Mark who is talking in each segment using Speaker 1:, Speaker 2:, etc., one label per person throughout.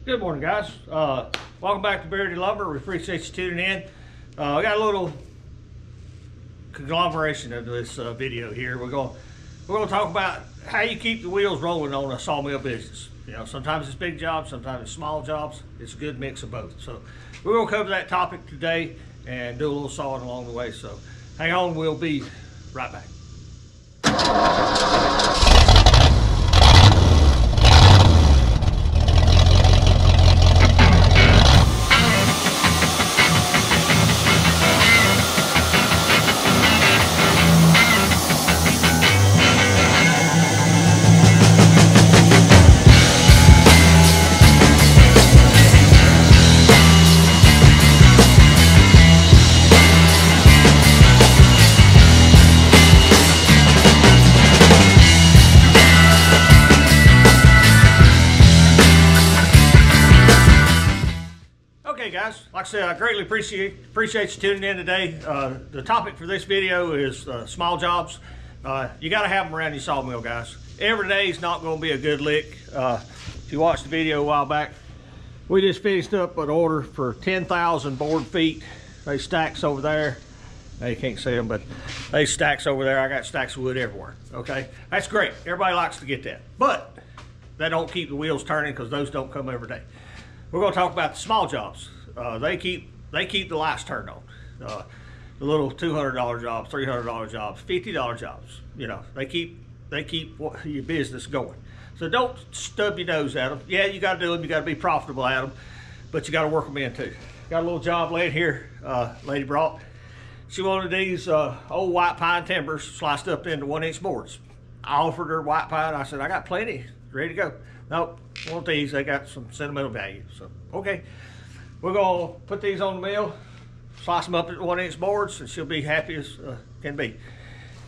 Speaker 1: Good morning, guys. Welcome back to Beardy Lumber. We appreciate you tuning in. We got a little conglomeration of this video here. We're going to talk about how you keep the wheels rolling on a sawmill business. You know, sometimes it's big jobs, sometimes it's small jobs. It's a good mix of both. So we're going to cover that topic today and do a little sawing along the way. So hang on, we'll be right back. Guys, like I said, I greatly appreciate you tuning in today. The topic for this video is small jobs. You got to have them around your sawmill, guys. Every day is not going to be a good lick. If you watched the video a while back, we just finished up an order for 10,000 board feet. They stacks over there. Now you can't see them, but they stacks over there. I got stacks of wood everywhere. Okay, that's great. Everybody likes to get that, but that don't keep the wheels turning because those don't come every day. We're going to talk about the small jobs. They keep the lights turned on. The little $200 jobs, $300 jobs, $50 jobs. You know, they keep your business going. So don't stub your nose at them. Yeah, you got to do them. You got to be profitable at them, but you got to work them in too. Got a little job laying here. Lady brought. She wanted these old white pine timbers sliced up into 1-inch boards. I offered her white pine. I said, I got plenty, ready to go. Nope, want these. They got some sentimental value. So okay. We're going to put these on the mill, slice them up at 1-inch boards, and she'll be happy as can be.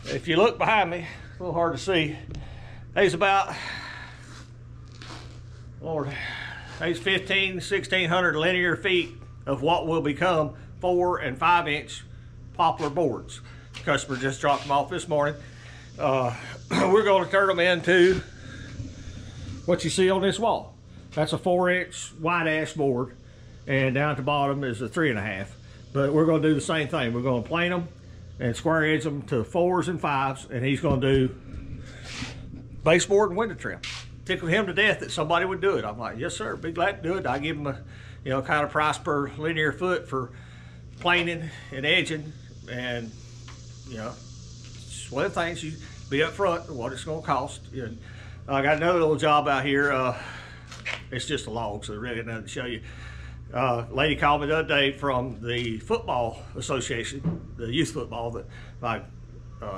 Speaker 1: If you look behind me, it's a little hard to see. There's about, Lord, there's 1,600 linear feet of what will become 4- and 5-inch poplar boards. The customer just dropped them off this morning. We're going to turn them into what you see on this wall. That's a 4-inch white ash board. And down at the bottom is a 3.5. But we're going to do the same thing. We're going to plane them and square edge them to 4s and 5s, and he's going to do baseboard and window trim. Tickled him to death that somebody would do it. I'm like, yes sir, be glad to do it. I give him a, you know, kind of price per linear foot for planing and edging, and you know, it's one of the things, you be up front what it's going to cost. And I got another little job out here. It's just a log, so really nothing to show you. Lady called me the other day from the football association, the youth football that my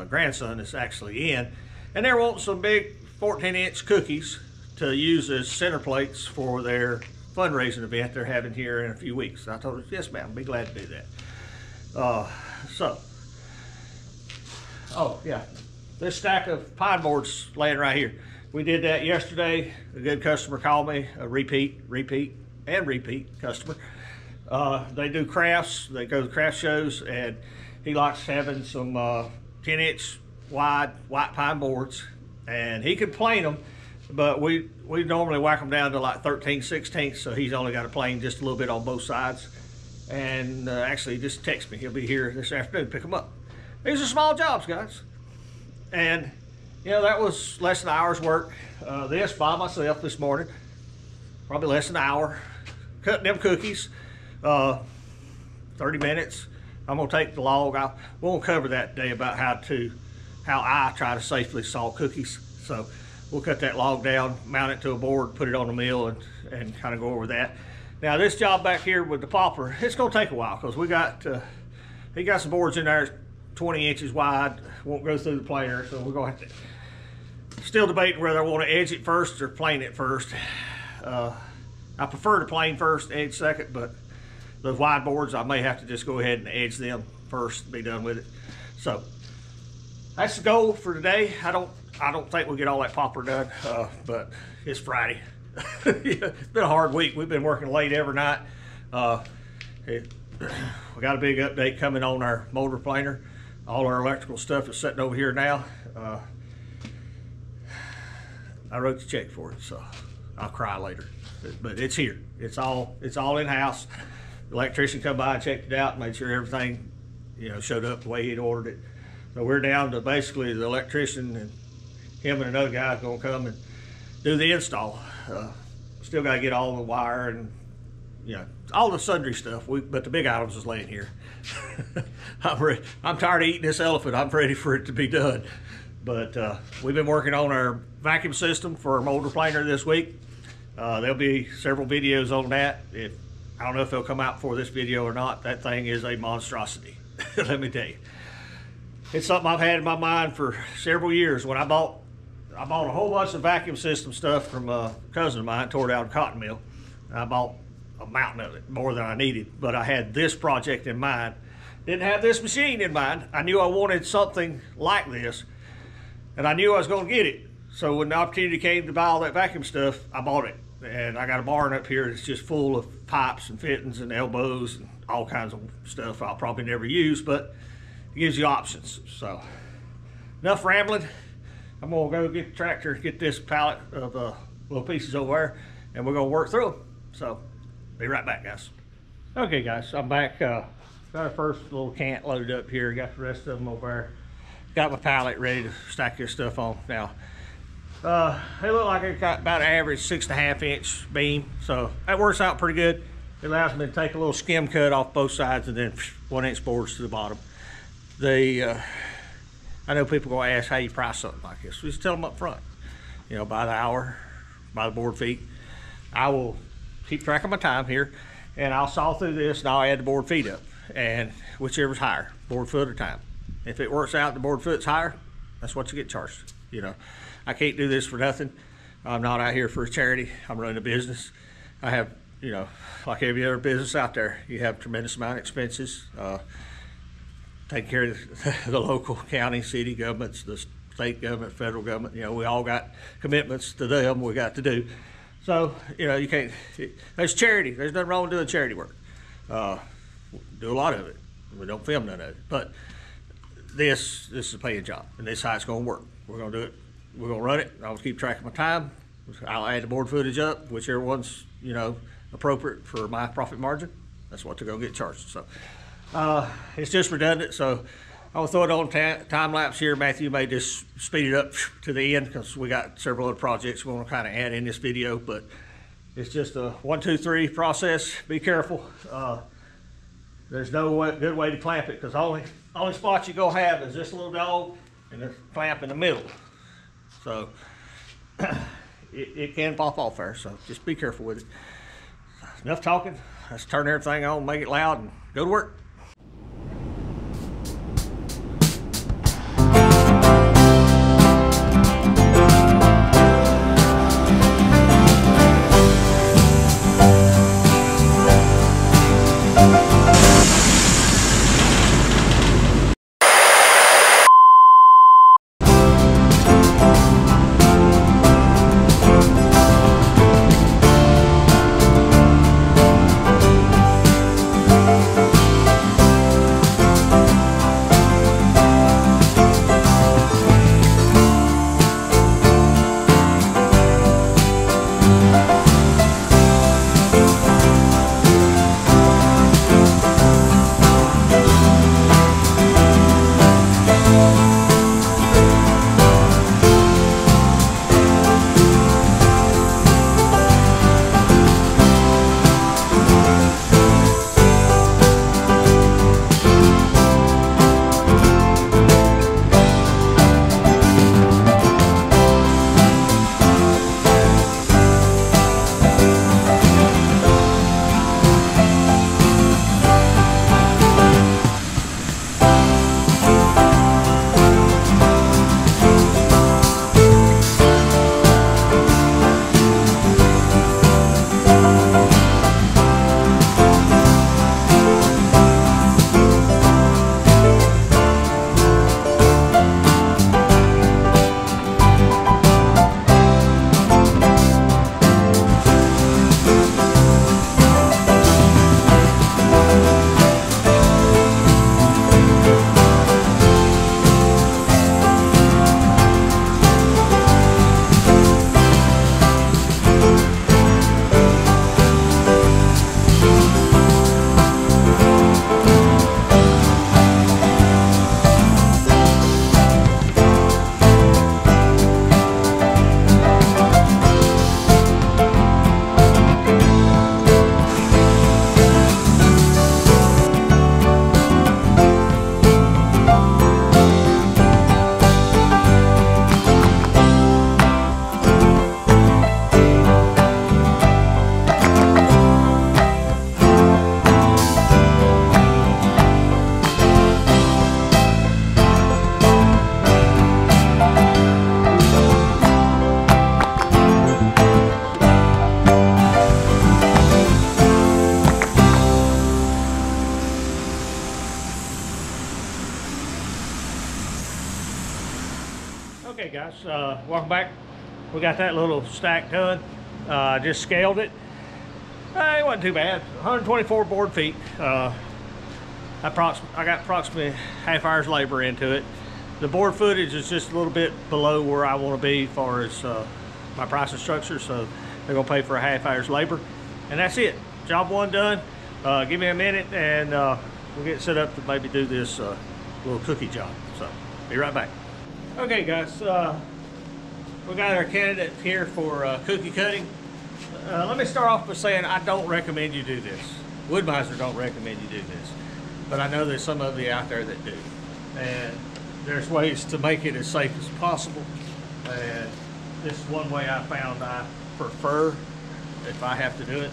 Speaker 1: grandson is actually in, and they're wanting some big 14-inch cookies to use as center plates for their fundraising event they're having here in a few weeks. I told her, yes ma'am, be glad to do that. Oh yeah, this stack of pine boards laying right here. We did that yesterday. A good customer called me, a repeat customer. They do crafts, they go to craft shows, and he likes having some 10-inch wide white pine boards, and he could plane them, but we normally whack them down to like 13/16, so he's only got to plane just a little bit on both sides. And actually just text me, he'll be here this afternoon to pick them up. These are small jobs, guys, and you know, that was less than an hour's work. This by myself this morning, probably less than an hour. Cutting them cookies, 30 minutes. I'm gonna take the log. I won't cover that today about how I try to safely saw cookies. So we'll cut that log down, mount it to a board, put it on the mill, and kind of go over that. Now this job back here with the poplar, it's gonna take a while because he got some boards in there 20 inches wide. Won't go through the planer, so we're gonna have to still debating whether I want to edge it first or plane it first. I prefer to plane first, edge second, but those wide boards, I may have to just go ahead and edge them first and be done with it. So that's the goal for today. I don't think we'll get all that poplar done, but it's Friday. It's been a hard week. We've been working late every night. We got a big update coming on our motor planer. All our electrical stuff is sitting over here now. I wrote the check for it, so I'll cry later. but it's here. It's all in house. The electrician come by and checked it out, made sure everything, you know, showed up the way he'd ordered it. So we're down to basically the electrician and him and another guy gonna come and do the install. Still gotta get all the wire and, you know, all the sundry stuff. But the big items is laying here. I'm tired of eating this elephant. I'm ready for it to be done. But we've been working on our vacuum system for our molder planer this week. There'll be several videos on that. I don't know if they'll come out for this video or not. That thing is a monstrosity. Let me tell you. It's something I've had in my mind for several years. When I bought a whole bunch of vacuum system stuff from a cousin of mine, tore down a cotton mill. I bought a mountain of it, more than I needed, but I had this project in mind. Didn't have this machine in mind. I knew I wanted something like this, and I knew I was gonna get it. So when the opportunity came to buy all that vacuum stuff, I bought it. And I got a barn up here that's just full of pipes and fittings and elbows and all kinds of stuff I'll probably never use, but it gives you options. So enough rambling. I'm gonna go get the tractor, get this pallet of little pieces over there, and we're gonna work through them. So be right back, guys. Okay, guys, I'm back. Got our first little cant loaded up here. Got the rest of them over there. Got my pallet ready to stack this stuff on now. They look like it got about an average 6.5 inch beam, so that works out pretty good. It allows me to take a little skim cut off both sides and then 1 inch boards to the bottom. I know people gonna ask how you price something like this. We just tell them up front, you know, by the hour, by the board feet. I will keep track of my time here, and I'll saw through this and I'll add the board feet up, and whichever's higher, board foot or time. If it works out the board foot's higher, that's what you get charged. You know, I can't do this for nothing. I'm not out here for a charity. I'm running a business. I have, you know, like every other business out there, you have a tremendous amount of expenses. Taking care of the local county, city governments, the state government, federal government. You know, we all got commitments to them we got to do. So, you know, you can't, there's charity. There's nothing wrong with doing charity work. Do a lot of it. We don't film none of it. But this is a paying job, and this is how it's gonna work. We're gonna do it. We're gonna run it. I'll keep track of my time. I'll add the board footage up, whichever one's, you know, appropriate for my profit margin. That's what they're gonna get charged. So it's just redundant. So I'll throw it on time lapse here. Matthew may just speed it up to the end because we got several other projects we want to kind of add in this video. But it's just a 1, 2, 3 process. Be careful. There's no good way to clamp it because only spot you're gonna have is this little dog and the clamp in the middle. So it can pop off there, so just be careful with it. Enough talking. Let's turn everything on, make it loud, and go to work. Okay guys, welcome back. We got that little stack done. Just scaled it. It wasn't too bad. 124 board feet. I got approximately half hour's labor into it. The board footage is just a little bit below where I want to be as far as my pricing structure, so they're gonna pay for a half hour's labor, and that's it. Job one done. Give me a minute, and we'll get set up to maybe do this little cookie job. So be right back. Okay guys, we got our candidate here for cookie cutting. Let me start off by saying I don't recommend you do this. WoodMizer don't recommend you do this, but I know there's some of you out there that do, and there's ways to make it as safe as possible. And this is one way I found I prefer if I have to do it.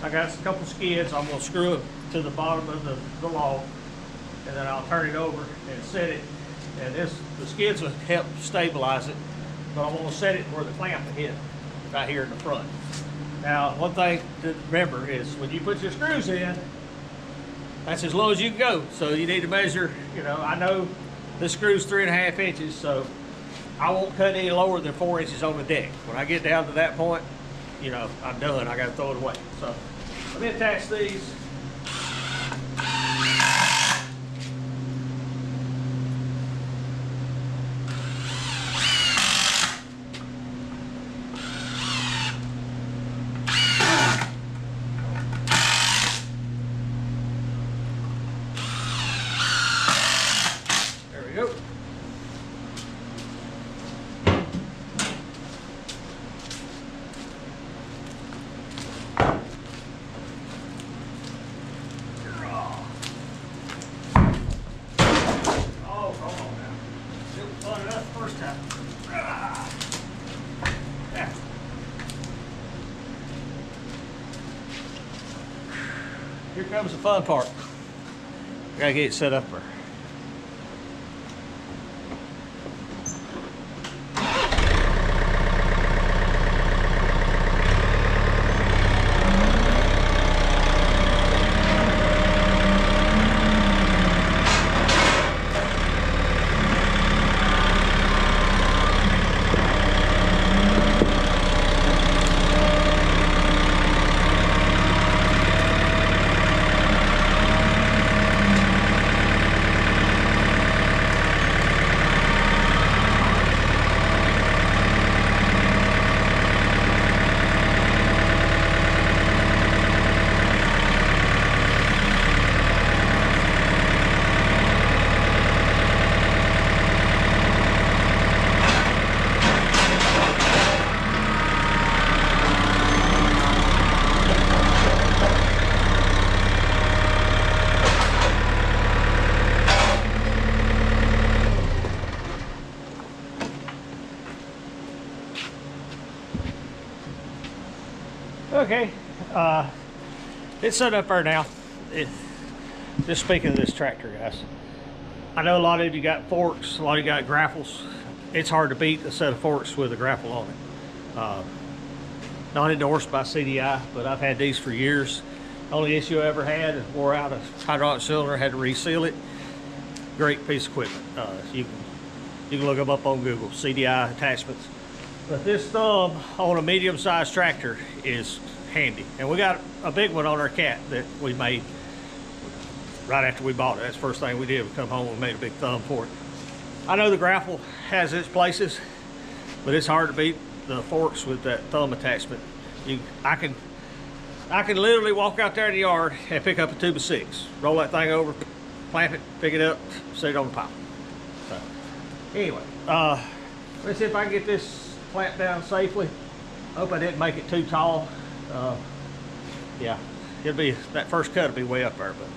Speaker 1: I got a couple skids. I'm going to screw it to the bottom of the log, and then I'll turn it over and set it. And the skids will help stabilize it, but I'm going to set it where the clamp will hit, right here in the front. Now, one thing to remember is when you put your screws in, that's as low as you can go. So you need to measure, you know, I know this screw's 3.5 inches, so I won't cut any lower than 4 inches on the deck. When I get down to that point, you know, I'm done. I got to throw it away. So let me attach these. There we go. Here comes the fun part. I gotta get it set up there. Okay, it's set up there now. Just speaking of this tractor, guys, I know a lot of you got forks, a lot of you got grapples. It's hard to beat a set of forks with a grapple on it. Not endorsed by CDI, but I've had these for years. Only issue I ever had is wore out a hydraulic cylinder, had to reseal it. Great piece of equipment. You can look them up on Google, CDI attachments. But this thumb on a medium-sized tractor is handy. And we got a big one on our cat that we made right after we bought it. That's the first thing we did. We come home and made a big thumb for it. I know the grapple has its places, but it's hard to beat the forks with that thumb attachment. I can literally walk out there in the yard and pick up a tube of 6, roll that thing over, clamp it, pick it up, set it on the pile. So anyway, let's see if I can get this clamp down safely. Hope I didn't make it too tall. Yeah, that first cut will be way up there, but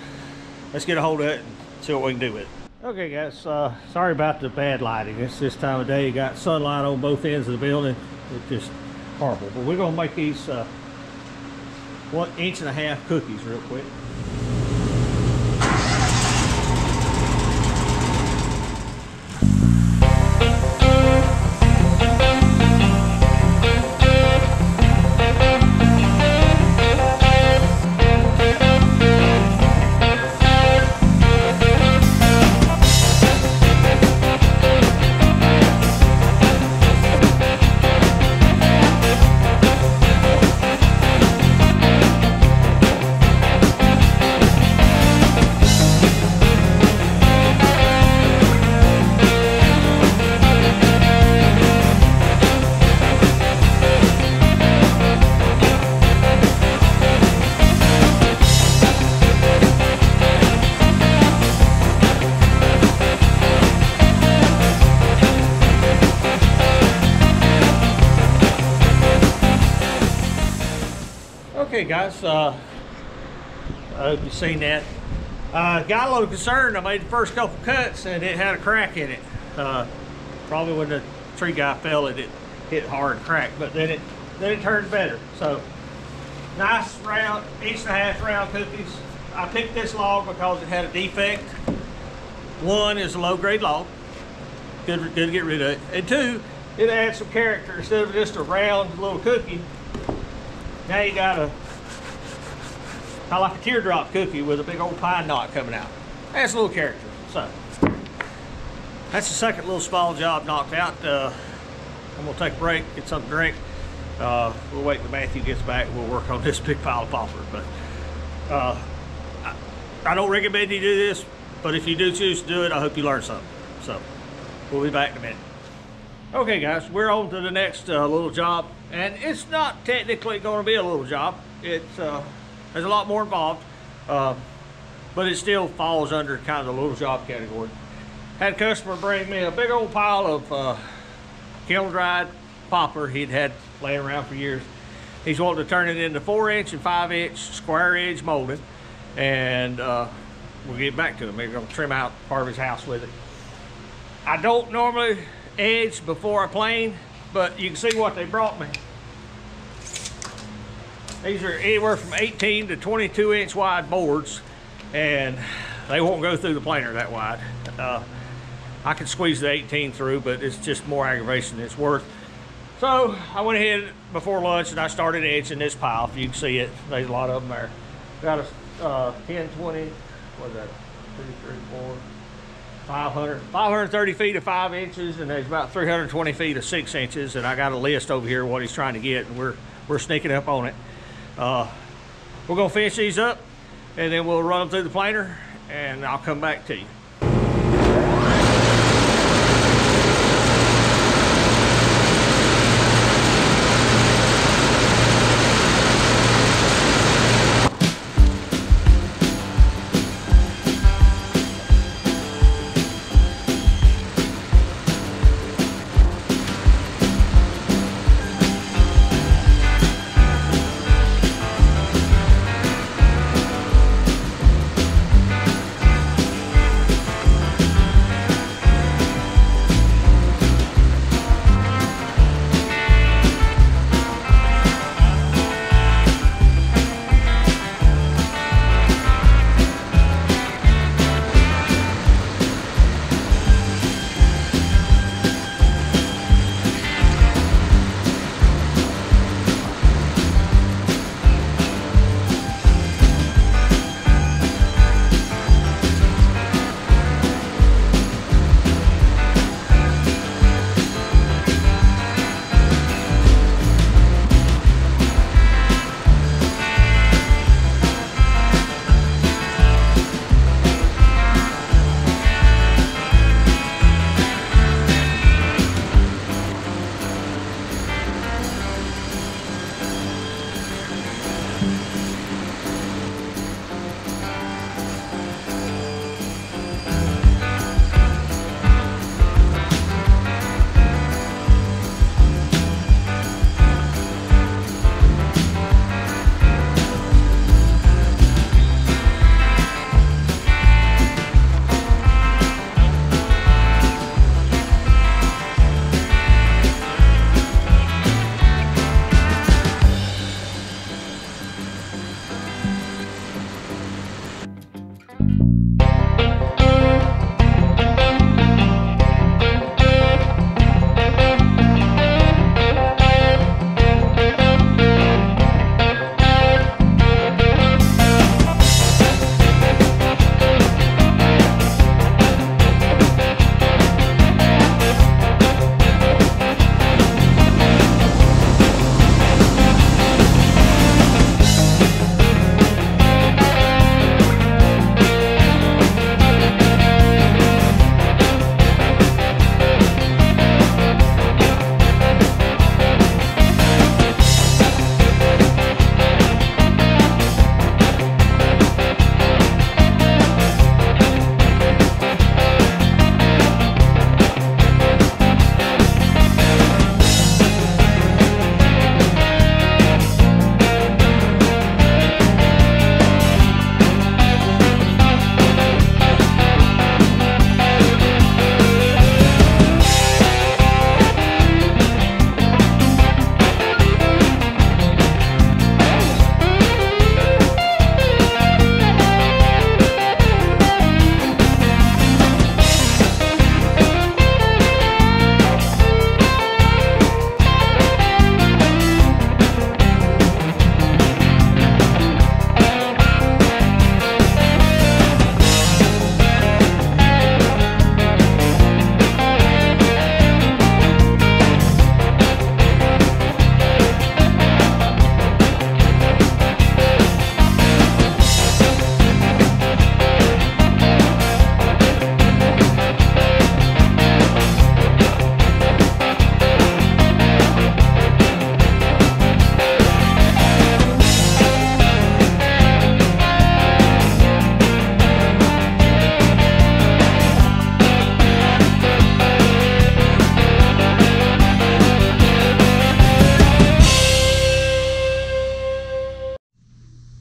Speaker 1: let's get a hold of it and see what we can do with it. Okay guys, sorry about the bad lighting. It's this time of day. You got sunlight on both ends of the building. It's just horrible. But we're gonna make these 1.5 inch cookies real quick. Okay, guys, I hope you've seen that. Got a little concerned. I made the first couple cuts and it had a crack in it. Probably when the tree guy fell, it hit hard and cracked, but then it turned better. So nice round, 1.5-inch round cookies. I picked this log because it had a defect. One is a low-grade log, good to get rid of it, and two, it adds some character. Instead of just a round little cookie, now you got kind of like a teardrop cookie with a big old pine knot coming out. Adds a little character. So that's the second little small job knocked out. I'm gonna take a break, get something to drink. We'll wait till Matthew gets back. We'll work on this big pile of poplar. But I don't recommend you do this, but if you do choose to do it, I hope you learn something. So we'll be back in a minute. Okay, guys, we're on to the next little job, and it's not technically going to be a little job. It's there's a lot more involved, but it still falls under kind of the little job category. Had a customer bring me a big old pile of kiln dried poplar he'd had laying around for years. He's wanting to turn it into 4-inch and 5-inch square edge molding, and we'll get back to him. We're going to trim out part of his house with it. I don't normally edge before I plane, but you can see what they brought me. These are anywhere from 18 to 22-inch wide boards, and they won't go through the planer that wide. I can squeeze the 18 through, but it's just more aggravation than it's worth. So I went ahead before lunch and I started edging this pile. If you can see it, there's a lot of them there. Got a 10, 20, what is that, 2, 3, 4, 530 feet of 5 inches, and there's about 320 feet of 6 inches, and I got a list over here what he's trying to get, and we're sneaking up on it. We're gonna finish these up, and then we'll run them through the planer, and I'll come back to you.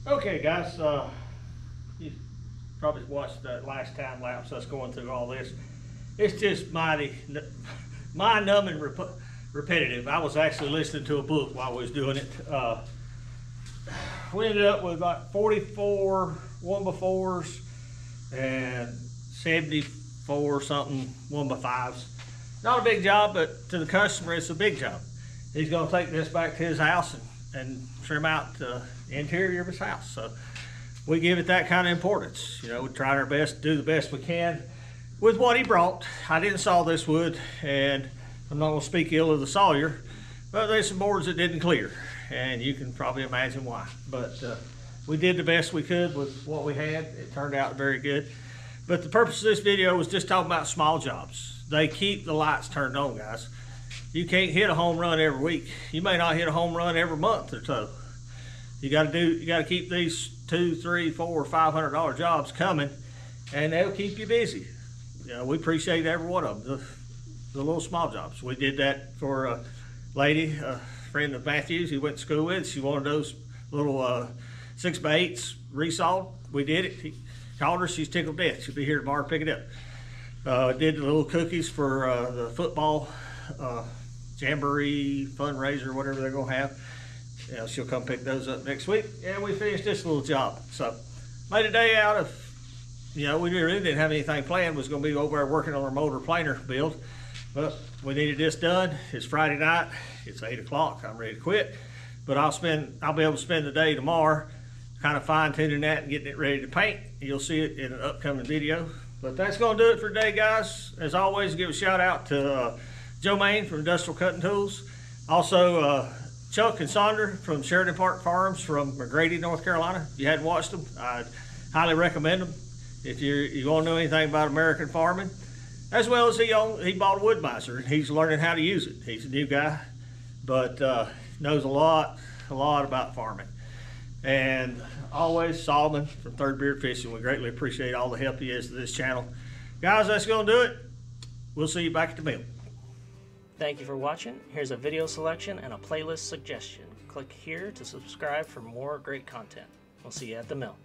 Speaker 1: Okay, guys, you probably watched that last time lapse us going through all this. It's just mind-numbing repetitive. I was actually listening to a book while we was doing it. We ended up with about 44 1x4s and 74 something 1x5s. Not a big job, but to the customer it's a big job. He's going to take this back to his house and trim out the interior of his house. So we give it that kind of importance. You know, we try our best to do the best we can with what he brought. I didn't saw this wood, and I'm not going to speak ill of the sawyer, but there's some boards that didn't clear, and you can probably imagine why. But we did the best we could with what we had. It turned out very good. But the purpose of this video was just talking about small jobs. They keep the lights turned on, guys. You can't hit a home run every week. You may not hit a home run every month or so. You got to keep these $200, $300, $400, $500 jobs coming, and they'll keep you busy. You know, we appreciate every one of them, the little small jobs. We did that for a lady, a friend of Matthew's who went to school with. She wanted those little 6x8s resawed. We did it. He called her. She's tickled to death. She'll be here tomorrow to pick it up. Did the little cookies for the football jamboree fundraiser, whatever they're gonna have. You know, she'll come pick those up next week. And we finished this little job. So made a day out of, you know, we really didn't have anything planned. Was gonna be over there working on our motor planer build, but we needed this done. It's Friday night. It's 8 o'clock. I'm ready to quit, but I'll be able to spend the day tomorrow kind of fine tuning that and getting it ready to paint. You'll see it in an upcoming video. But that's gonna do it for today, guys. As always, give a shout out to Joe Maine from Industrial Cutting Tools. Also, Chuck and Sonder from Shearton Park Farms from McGrady, North Carolina. If you hadn't watched them, I'd highly recommend them. If you want to know anything about American farming, as well as he bought a WoodMizer and he's learning how to use it. He's a new guy, but knows a lot about farming. And always Solomon from Third Beard Fishing. We greatly appreciate all the help he is to this channel. Guys, that's going to do it. We'll see you back at the mill.
Speaker 2: Thank you for watching. Here's a video selection and a playlist suggestion. Click here to subscribe for more great content. We'll see you at the mill.